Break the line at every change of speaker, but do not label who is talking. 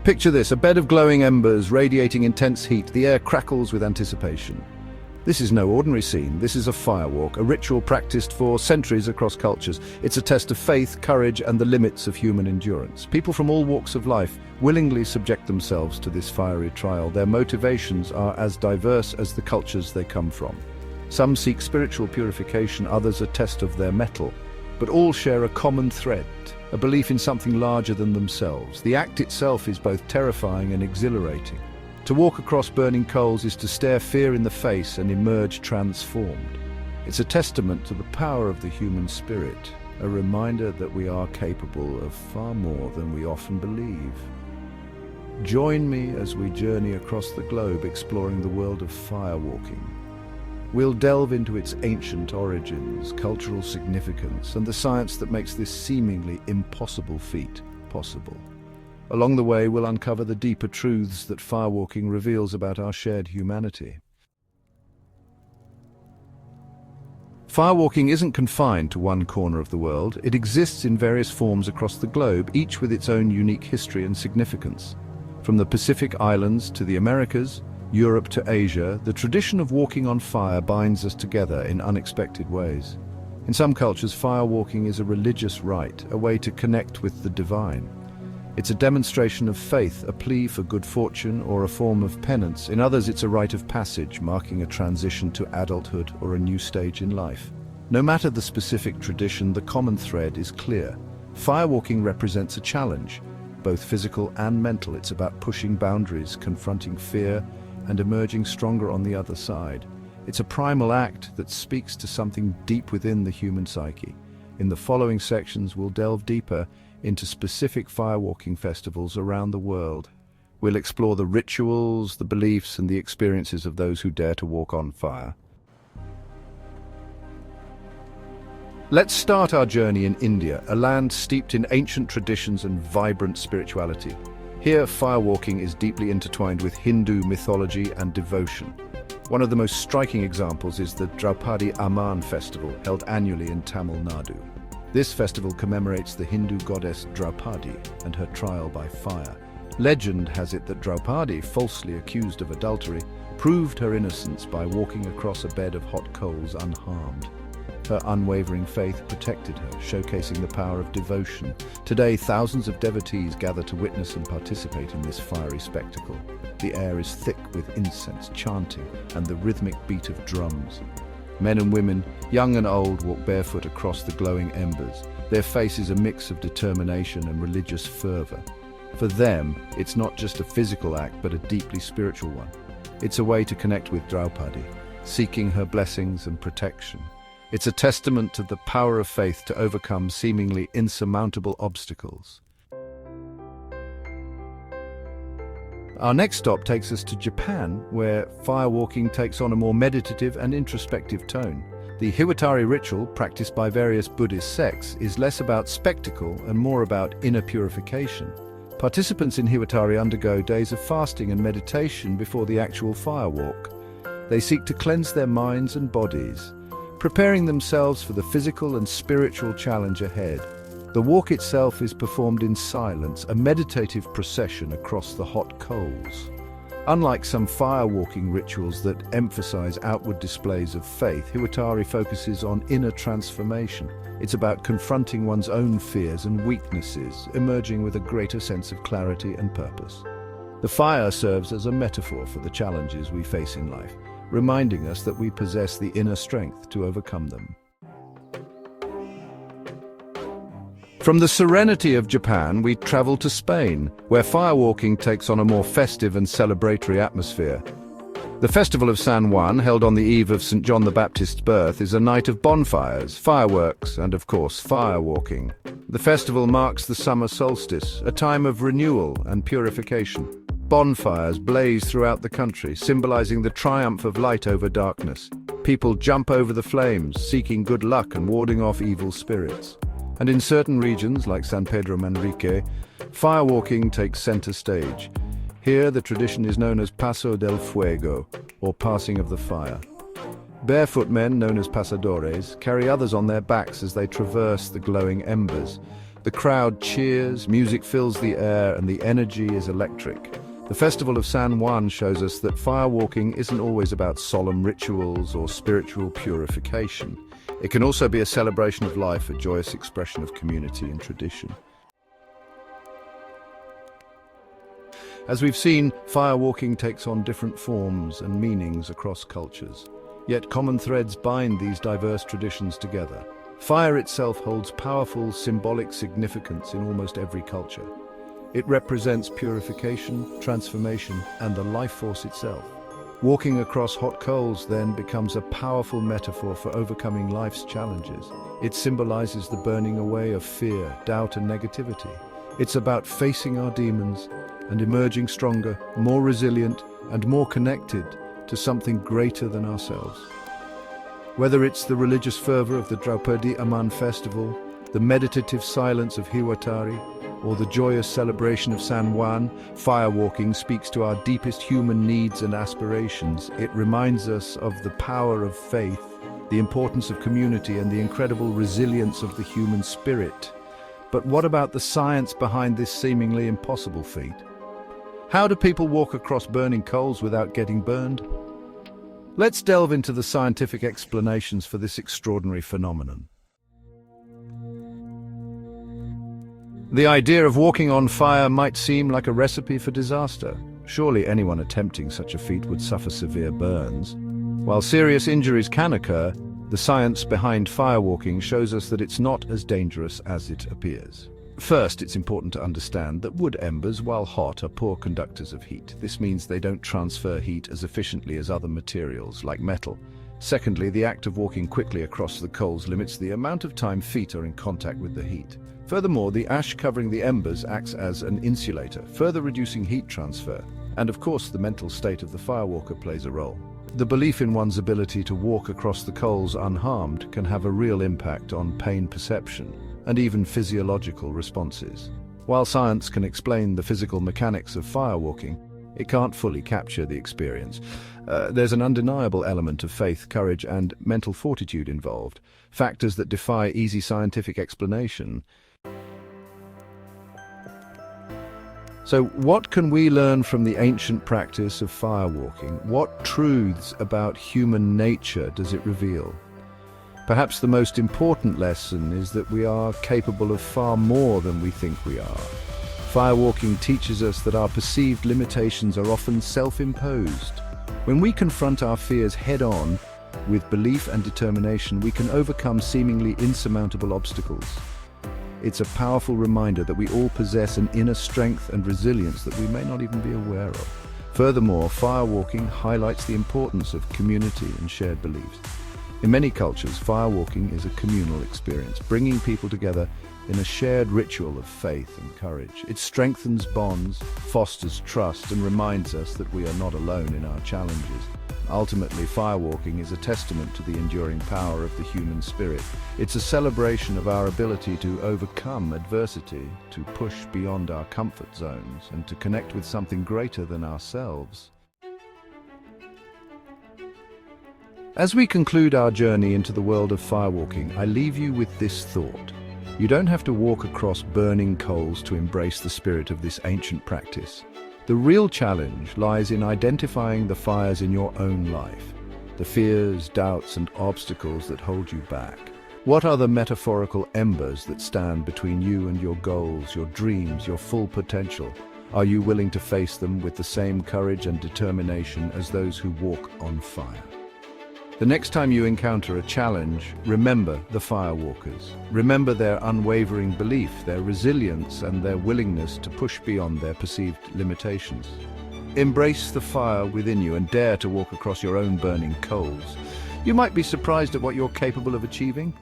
Picture this, a bed of glowing embers radiating intense heat. The air crackles with anticipation. This is no ordinary scene. This is a firewalk, a ritual practiced for centuries across cultures. It's a test of faith, courage, and the limits of human endurance. People from all walks of life willingly subject themselves to this fiery trial. Their motivations are as diverse as the cultures they come from. Some seek spiritual purification, others a test of their mettle. But all share a common thread, a belief in something larger than themselves. The act itself is both terrifying and exhilarating. To walk across burning coals is to stare fear in the face and emerge transformed. It's a testament to the power of the human spirit, a reminder that we are capable of far more than we often believe. Join me as we journey across the globe exploring the world of firewalking. We'll delve into its ancient origins, cultural significance, and the science that makes this seemingly impossible feat possible. Along the way, we'll uncover the deeper truths that firewalking reveals about our shared humanity. Firewalking isn't confined to one corner of the world. It exists in various forms across the globe, each with its own unique history and significance. From the Pacific Islands to the Americas, Europe to Asia, the tradition of walking on fire binds us together in unexpected ways. In some cultures, firewalking is a religious rite, a way to connect with the divine. It's a demonstration of faith, a plea for good fortune, or a form of penance. In others, it's a rite of passage, marking a transition to adulthood or a new stage in life. No matter the specific tradition, the common thread is clear. Firewalking represents a challenge, both physical and mental. It's about pushing boundaries, confronting fear, and emerging stronger on the other side. It's a primal act that speaks to something deep within the human psyche. In the following sections, we'll delve deeper into specific firewalking festivals around the world. We'll explore the rituals, the beliefs, and the experiences of those who dare to walk on fire. Let's start our journey in India, a land steeped in ancient traditions and vibrant spirituality. Here, firewalking is deeply intertwined with Hindu mythology and devotion. One of the most striking examples is the Draupadi Amman Festival, held annually in Tamil Nadu. This festival commemorates the Hindu goddess Draupadi and her trial by fire. Legend has it that Draupadi, falsely accused of adultery, proved her innocence by walking across a bed of hot coals unharmed. Her unwavering faith protected her, showcasing the power of devotion. Today, thousands of devotees gather to witness and participate in this fiery spectacle. The air is thick with incense, chanting, and the rhythmic beat of drums. Men and women, young and old, walk barefoot across the glowing embers. Their faces a mix of determination and religious fervor. For them, it's not just a physical act, but a deeply spiritual one. It's a way to connect with Draupadi, seeking her blessings and protection. It's a testament to the power of faith to overcome seemingly insurmountable obstacles. Our next stop takes us to Japan, where firewalking takes on a more meditative and introspective tone. The Hiwatari Ritual, practiced by various Buddhist sects, is less about spectacle and more about inner purification. Participants in Hiwatari undergo days of fasting and meditation before the actual firewalk. They seek to cleanse their minds and bodies, preparing themselves for the physical and spiritual challenge ahead. The walk itself is performed in silence, a meditative procession across the hot coals. Unlike some firewalking rituals that emphasize outward displays of faith, Hiwatari focuses on inner transformation. It's about confronting one's own fears and weaknesses, emerging with a greater sense of clarity and purpose. The fire serves as a metaphor for the challenges we face in life, reminding us that we possess the inner strength to overcome them. From the serenity of Japan, we travel to Spain, where firewalking takes on a more festive and celebratory atmosphere. The Festival of San Juan, held on the eve of St. John the Baptist's birth, is a night of bonfires, fireworks, and of course, firewalking. The festival marks the summer solstice, a time of renewal and purification. Bonfires blaze throughout the country, symbolizing the triumph of light over darkness. People jump over the flames, seeking good luck and warding off evil spirits. And in certain regions, like San Pedro Manrique, firewalking takes center stage. Here, the tradition is known as Paso del Fuego, or Passing of the Fire. Barefoot men, known as pasadores, carry others on their backs as they traverse the glowing embers. The crowd cheers, music fills the air, and the energy is electric. The Festival of San Juan shows us that firewalking isn't always about solemn rituals or spiritual purification. It can also be a celebration of life, a joyous expression of community and tradition. As we've seen, firewalking takes on different forms and meanings across cultures. Yet common threads bind these diverse traditions together. Fire itself holds powerful symbolic significance in almost every culture. It represents purification, transformation, and the life force itself. Walking across hot coals then becomes a powerful metaphor for overcoming life's challenges. It symbolizes the burning away of fear, doubt, and negativity. It's about facing our demons and emerging stronger, more resilient, and more connected to something greater than ourselves. Whether it's the religious fervor of the Draupadi Amman Festival, the meditative silence of Hiwatari, or the joyous celebration of San Juan, firewalking speaks to our deepest human needs and aspirations. It reminds us of the power of faith, the importance of community, and the incredible resilience of the human spirit. But what about the science behind this seemingly impossible feat? How do people walk across burning coals without getting burned? Let's delve into the scientific explanations for this extraordinary phenomenon. The idea of walking on fire might seem like a recipe for disaster. Surely anyone attempting such a feat would suffer severe burns. While serious injuries can occur, the science behind firewalking shows us that it's not as dangerous as it appears. First, it's important to understand that wood embers, while hot, are poor conductors of heat. This means they don't transfer heat as efficiently as other materials, like metal. Secondly, the act of walking quickly across the coals limits the amount of time feet are in contact with the heat. Furthermore, the ash covering the embers acts as an insulator, further reducing heat transfer. And of course, the mental state of the firewalker plays a role. The belief in one's ability to walk across the coals unharmed can have a real impact on pain perception and even physiological responses. While science can explain the physical mechanics of firewalking, it can't fully capture the experience. There's an undeniable element of faith, courage, and mental fortitude involved, factors that defy easy scientific explanation. So what can we learn from the ancient practice of firewalking? What truths about human nature does it reveal? Perhaps the most important lesson is that we are capable of far more than we think we are. Firewalking teaches us that our perceived limitations are often self-imposed. When we confront our fears head-on, with belief and determination, we can overcome seemingly insurmountable obstacles. It's a powerful reminder that we all possess an inner strength and resilience that we may not even be aware of. Furthermore, firewalking highlights the importance of community and shared beliefs. In many cultures, firewalking is a communal experience, bringing people together in a shared ritual of faith and courage. It strengthens bonds, fosters trust, and reminds us that we are not alone in our challenges. Ultimately, firewalking is a testament to the enduring power of the human spirit. It's a celebration of our ability to overcome adversity, to push beyond our comfort zones, and to connect with something greater than ourselves. As we conclude our journey into the world of firewalking, I leave you with this thought. You don't have to walk across burning coals to embrace the spirit of this ancient practice. The real challenge lies in identifying the fires in your own life, the fears, doubts, and obstacles that hold you back. What are the metaphorical embers that stand between you and your goals, your dreams, your full potential? Are you willing to face them with the same courage and determination as those who walk on fire? The next time you encounter a challenge, remember the firewalkers. Remember their unwavering belief, their resilience, and their willingness to push beyond their perceived limitations. Embrace the fire within you and dare to walk across your own burning coals. You might be surprised at what you're capable of achieving.